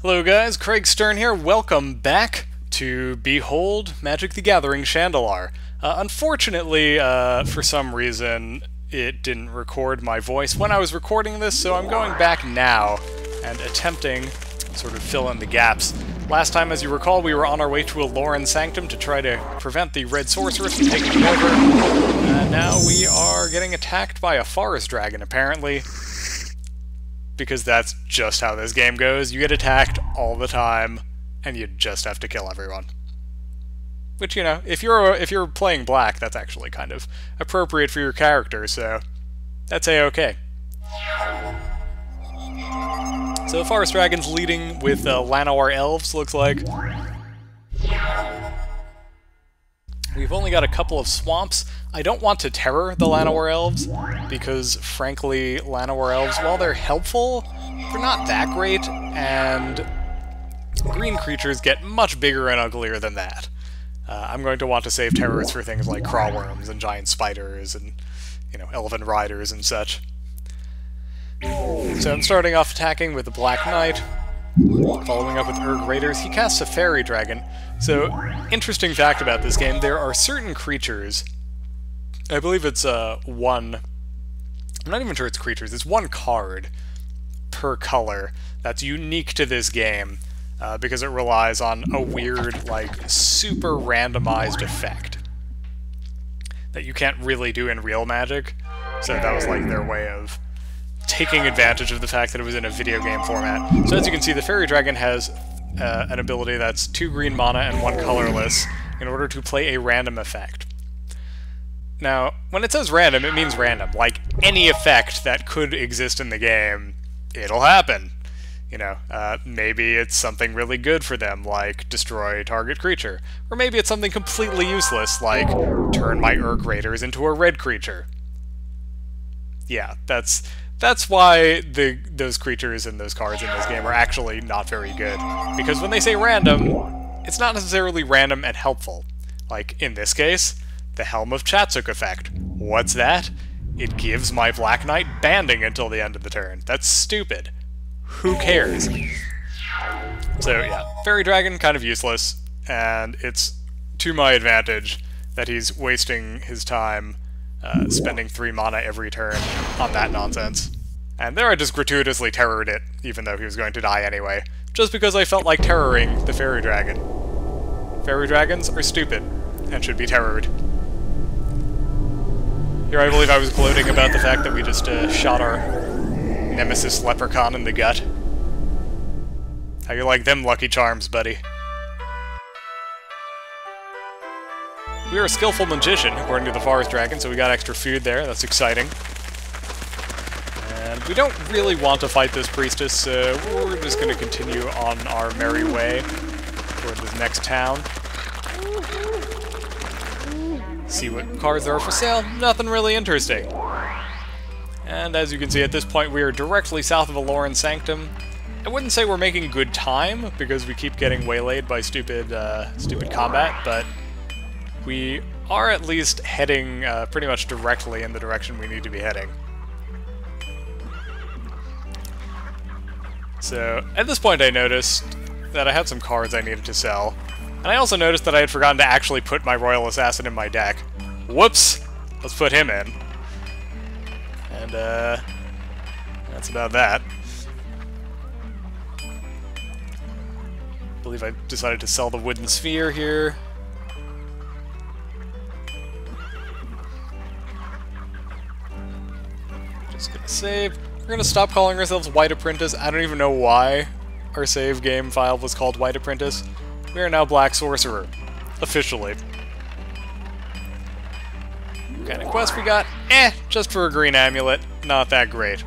Hello guys, Craig Stern here. Welcome back to Behold Magic the Gathering Shandalar. Unfortunately, for some reason, it didn't record my voice when I was recording this, so I'm going back now and attempting to sort of fill in the gaps. Last time, as you recall, we were on our way to a Lauren Sanctum to try to prevent the Red Sorceress from taking it over. Now we are getting attacked by a Forest Dragon, apparently. Because that's just how this game goes. You get attacked all the time, and you just have to kill everyone. Which, you know, if you're playing black, that's actually kind of appropriate for your character, so that's a-okay. So the Forest Dragon's leading with Llanowar Elves, looks like. We've only got a couple of swamps. I don't want to terror the Llanowar Elves, because frankly, Llanowar Elves, while they're helpful, they're not that great, and green creatures get much bigger and uglier than that. I'm going to want to save terrors for things like crawworms and giant spiders and, you know, elven riders and such. So I'm starting off attacking with the Black Knight, following up with Urg Raiders. He casts a Fairy Dragon. So, interesting fact about this game, there are certain creatures, I believe it's one, I'm not even sure it's creatures, it's one card per color that's unique to this game, because it relies on a weird, like, super randomized effect that you can't really do in real Magic. So that was like their way of taking advantage of the fact that it was in a video game format. So as you can see, the Fairy Dragon has an ability that's 2 green mana and 1 colorless in order to play a random effect. Now, when it says random, it means random. Like, any effect that could exist in the game, it'll happen. You know, maybe it's something really good for them, like destroy target creature. Or maybe it's something completely useless, like turn my Urg Raiders into a red creature. Yeah, that's why those creatures and those cards in this game are actually not very good. Because when they say random, it's not necessarily random and helpful. Like, in this case, the Helm of Chatsuk effect. What's that? It gives my Black Knight banding until the end of the turn. That's stupid. Who cares? So yeah, Fairy Dragon, kind of useless, and it's to my advantage that he's wasting his time spending 3 mana every turn on that nonsense. And there I just gratuitously terrored it, even though he was going to die anyway, just because I felt like terroring the Fairy Dragon. Fairy Dragons are stupid, and should be terrored. Here I believe I was gloating about the fact that we just shot our Nemesis Leprechaun in the gut. How you like them Lucky Charms, buddy? We are a skillful magician, according to the Forest Dragon, so we got extra food there. That's exciting. And we don't really want to fight this priestess, so we're just going to continue on our merry way toward this next town. See what cards there are for sale. Nothing really interesting. And as you can see, at this point, we are directly south of a Lauren Sanctum. I wouldn't say we're making good time, because we keep getting waylaid by stupid combat, but we are at least heading pretty much directly in the direction we need to be heading. So, at this point I noticed that I had some cards I needed to sell, and I also noticed that I had forgotten to actually put my Royal Assassin in my deck. Whoops! Let's put him in. And, that's about that. I believe I decided to sell the Wooden Sphere here. Just gonna save. We're gonna stop calling ourselves White Apprentice. I don't even know why our save game file was called White Apprentice. We are now Black Sorcerer. Officially. What kind of quest we got? Just for a green amulet. Not that great.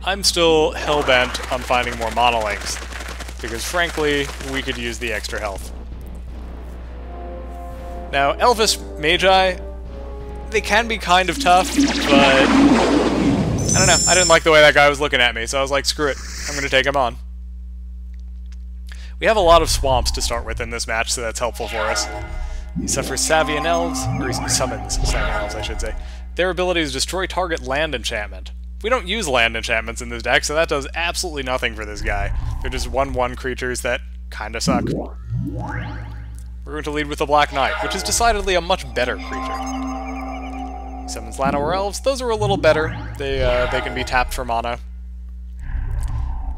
I'm still hell-bent on finding more Monolinks, because frankly, we could use the extra health. Now, Elvish Magi, they can be kind of tough, but I don't know, I didn't like the way that guy was looking at me, so I was like, screw it, I'm gonna take him on. We have a lot of swamps to start with in this match, so that's helpful for us. He suffers Savian Elves, or he summons Savian Elves, I should say. Their ability is destroy target land enchantment. We don't use land enchantments in this deck, so that does absolutely nothing for this guy. They're just 1/1 creatures that kinda suck. We're going to lead with the Black Knight, which is decidedly a much better creature. He summons Llanowar Elves. Those are a little better. They can be tapped for mana.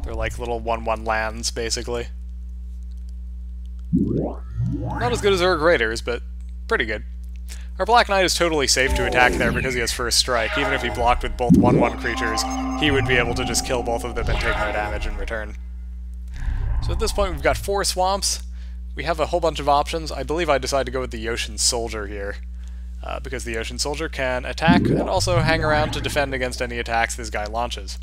They're like little 1/1 lands, basically. Not as good as Urg Raiders, but pretty good. Our Black Knight is totally safe to attack there because he has first strike. Even if he blocked with both 1/1 creatures, he would be able to just kill both of them and take no damage in return. So at this point we've got 4 swamps. We have a whole bunch of options. I believe I decided to go with the Ocean Soldier here, because the Ocean Soldier can attack and also hang around to defend against any attacks this guy launches.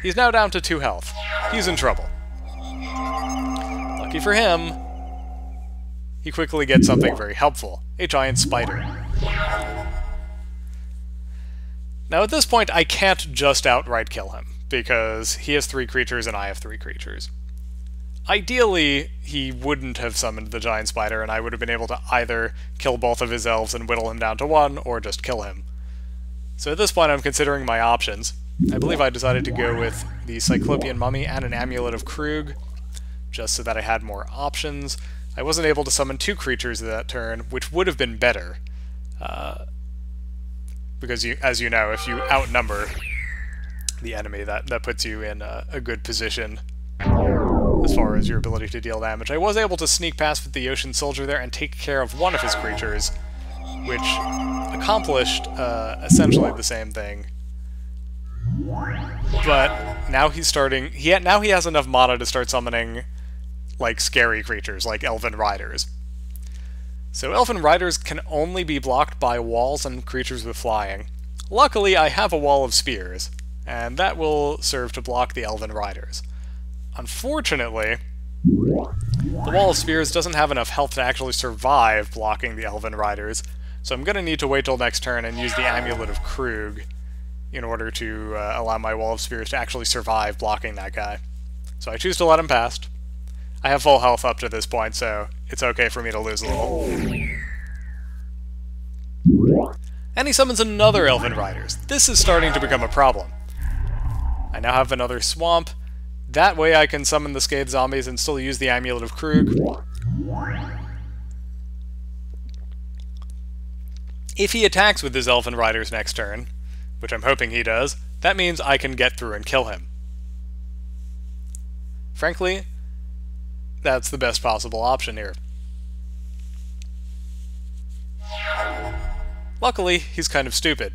He's now down to 2 health. He's in trouble. Lucky for him, he quickly gets something very helpful, a giant spider. Now at this point I can't just outright kill him, because he has 3 creatures and I have 3 creatures. Ideally, he wouldn't have summoned the giant spider, and I would have been able to either kill both of his elves and whittle him down to 1, or just kill him. So at this point I'm considering my options. I believe I decided to go with the Cyclopean Mummy and an Amulet of Krug, just so that I had more options. I wasn't able to summon 2 creatures that turn, which would have been better, because as you know, if you outnumber the enemy, that puts you in a good position as far as your ability to deal damage. I was able to sneak past with the Ocean Soldier there and take care of one of his creatures, which accomplished essentially the same thing. But now he's starting. Now he has enough mana to start summoning like scary creatures, like Elven Riders. So Elven Riders can only be blocked by walls and creatures with flying. Luckily, I have a Wall of Spears, and that will serve to block the Elven Riders. Unfortunately, the Wall of Spears doesn't have enough health to actually survive blocking the Elven Riders, so I'm going to need to wait till next turn and use the Amulet of Krug in order to allow my Wall of Spears to actually survive blocking that guy. So I choose to let him pass. I have full health up to this point, so it's okay for me to lose a little. And he summons another Elven Riders. This is starting to become a problem. I now have another swamp. That way I can summon the Scathe Zombies and still use the Amulet of Krug. If he attacks with his Elven Riders next turn, which I'm hoping he does, that means I can get through and kill him. Frankly, that's the best possible option here. Luckily, he's kind of stupid.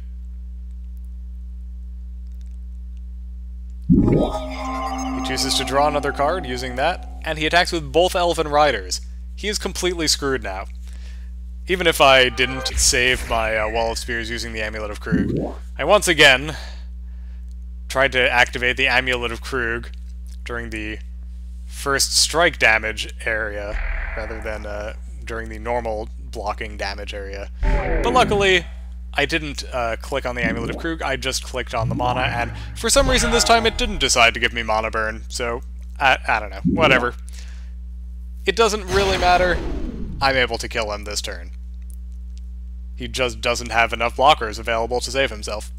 He chooses to draw another card using that, and he attacks with both Elven Riders. He is completely screwed now. Even if I didn't save my Wall of Spears using the Amulet of Krug, I once again tried to activate the Amulet of Krug during the first strike damage area, rather than during the normal blocking damage area. But luckily, I didn't click on the Amulet of Krug, I just clicked on the mana, and for some reason this time it didn't decide to give me mana burn, so I don't know, whatever. It doesn't really matter. I'm able to kill him this turn. He just doesn't have enough blockers available to save himself.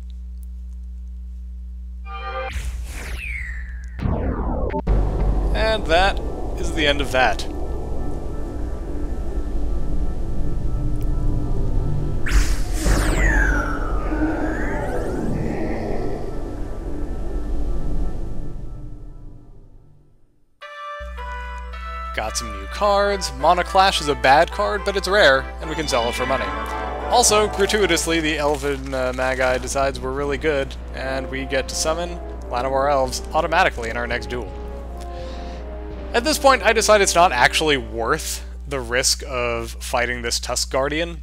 And that is the end of that. Got some new cards. Mana Clash is a bad card, but it's rare, and we can sell it for money. Also, gratuitously, the Elven Magi decides we're really good, and we get to summon Llanowar Elves automatically in our next duel. At this point, I decide it's not actually worth the risk of fighting this Tusk Guardian.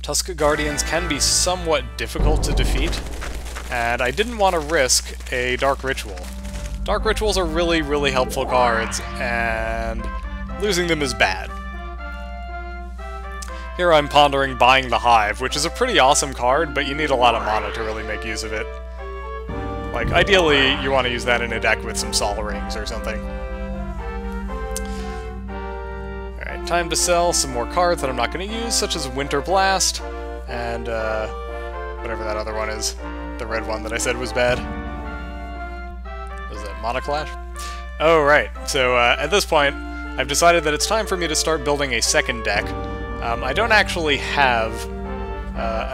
Tusk Guardians can be somewhat difficult to defeat, and I didn't want to risk a Dark Ritual. Dark Rituals are really, really helpful cards, and losing them is bad. Here I'm pondering buying the Hive, which is a pretty awesome card, but you need a lot of mana to really make use of it. Like, ideally, you want to use that in a deck with some Sol Rings or something. Alright, time to sell some more cards that I'm not going to use, such as Winter Blast, and, whatever that other one is. The red one that I said was bad. Was it Monoclash? Oh, right. So, at this point, I've decided that it's time for me to start building a second deck. I don't actually have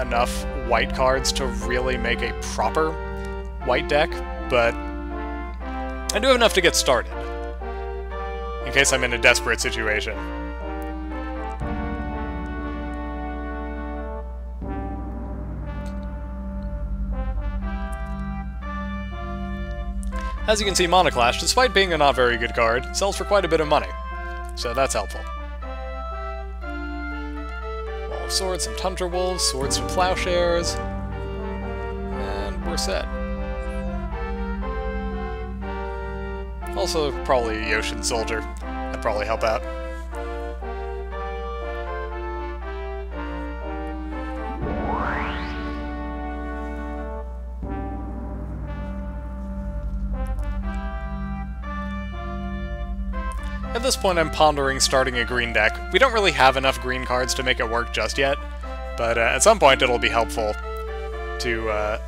enough white cards to really make a proper white deck, but I do have enough to get started, in case I'm in a desperate situation. As you can see, Monoclash, despite being a not very good card, sells for quite a bit of money, so that's helpful. Wall of Swords, some Tundra Wolves, Swords to Plowshares, and we're set. Also, probably Yoshin Soldier. That'd probably help out. At this point, I'm pondering starting a green deck. We don't really have enough green cards to make it work just yet, but at some point it'll be helpful to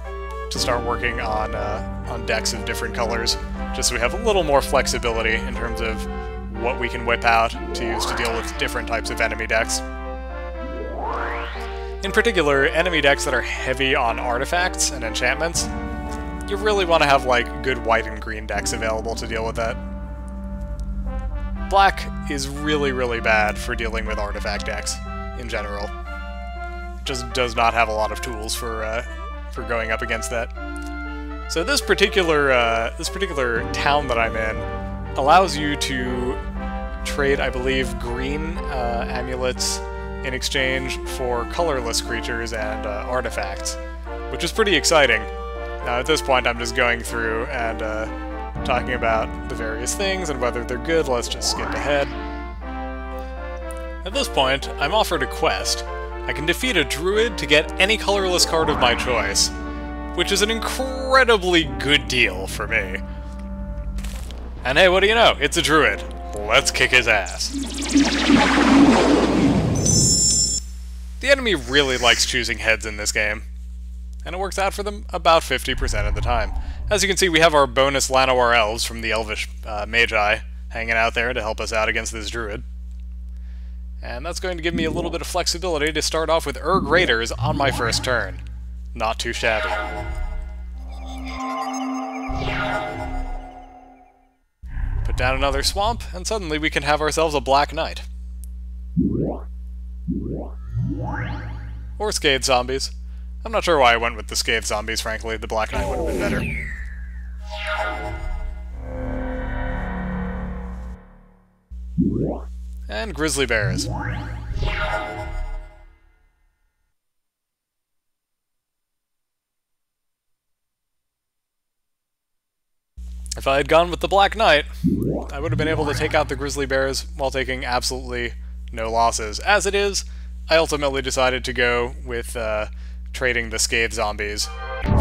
start working on decks of different colors, just so we have a little more flexibility in terms of what we can whip out to use to deal with different types of enemy decks. In particular, enemy decks that are heavy on artifacts and enchantments, you really want to have like good white and green decks available to deal with that. Black is really, really bad for dealing with artifact decks in general. It just does not have a lot of tools for going up against that. So this particular town that I'm in allows you to trade, I believe, green amulets in exchange for colorless creatures and artifacts, which is pretty exciting. Now at this point I'm just going through and talking about the various things and whether they're good. Let's just skip ahead. At this point, I'm offered a quest. I can defeat a druid to get any colorless card of my choice, which is an incredibly good deal for me. And hey, what do you know? It's a druid. Let's kick his ass. The enemy really likes choosing heads in this game, and it works out for them about 50% of the time. As you can see, we have our bonus Llanowar Elves from the Elvish Magi hanging out there to help us out against this druid. And that's going to give me a little bit of flexibility to start off with Raiders on my first turn. Not too shabby. Put down another swamp, and suddenly we can have ourselves a Black Knight. Or Scathed Zombies. I'm not sure why I went with the Scathed Zombies, frankly. The Black Knight would have been better. And Grizzly Bears. If I had gone with the Black Knight, I would have been able to take out the Grizzly Bears while taking absolutely no losses. As it is, I ultimately decided to go with trading the Scathed Zombies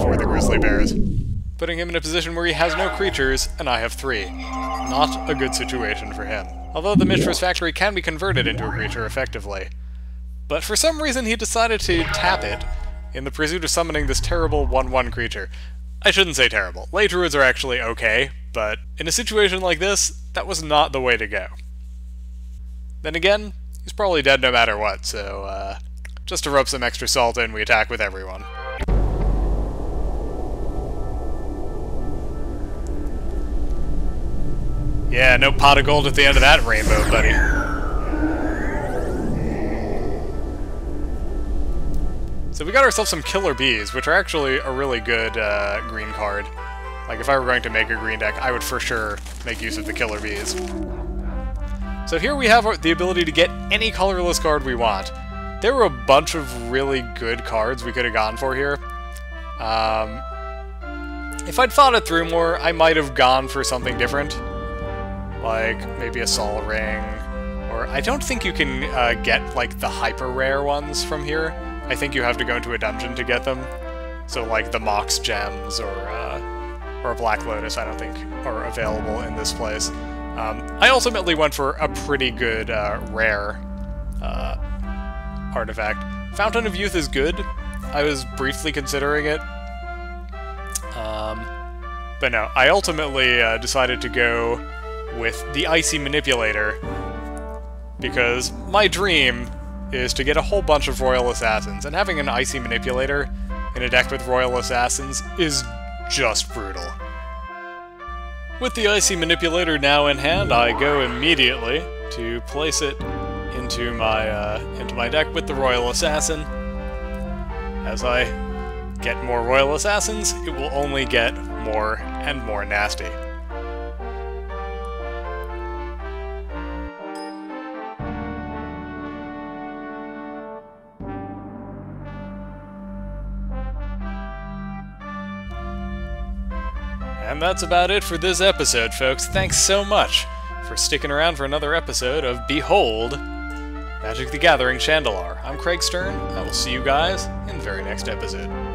for the Grizzly Bears, putting him in a position where he has no creatures, and I have 3. Not a good situation for him. Although the Mishra's Factory can be converted into a creature effectively. But for some reason he decided to tap it in the pursuit of summoning this terrible 1/1 creature. I shouldn't say terrible. Ley Druids are actually okay, but in a situation like this, that was not the way to go. Then again, he's probably dead no matter what, so just to rub some extra salt in, we attack with everyone. Yeah, no pot of gold at the end of that rainbow, buddy. So we got ourselves some Killer Bees, which are actually a really good green card. Like, if I were going to make a green deck, I would for sure make use of the Killer Bees. So here we have the ability to get any colorless card we want. There were a bunch of really good cards we could have gone for here. If I'd thought it through more, I might have gone for something different. Like, maybe a Sol Ring, or I don't think you can get, like, the hyper-rare ones from here. I think you have to go into a dungeon to get them. So, like, the Mox Gems or a Black Lotus, I don't think are available in this place. I ultimately went for a pretty good rare artifact. Fountain of Youth is good. I was briefly considering it. But no, I ultimately decided to go with the Icy Manipulator, because my dream is to get a whole bunch of Royal Assassins, and having an Icy Manipulator in a deck with Royal Assassins is just brutal. With the Icy Manipulator now in hand, I go immediately to place it into my deck with the Royal Assassin. As I get more Royal Assassins, it will only get more and more nasty. And that's about it for this episode, folks. Thanks so much for sticking around for another episode of Behold Magic the Gathering Shandalar. I'm Craig Stern. I will see you guys in the very next episode.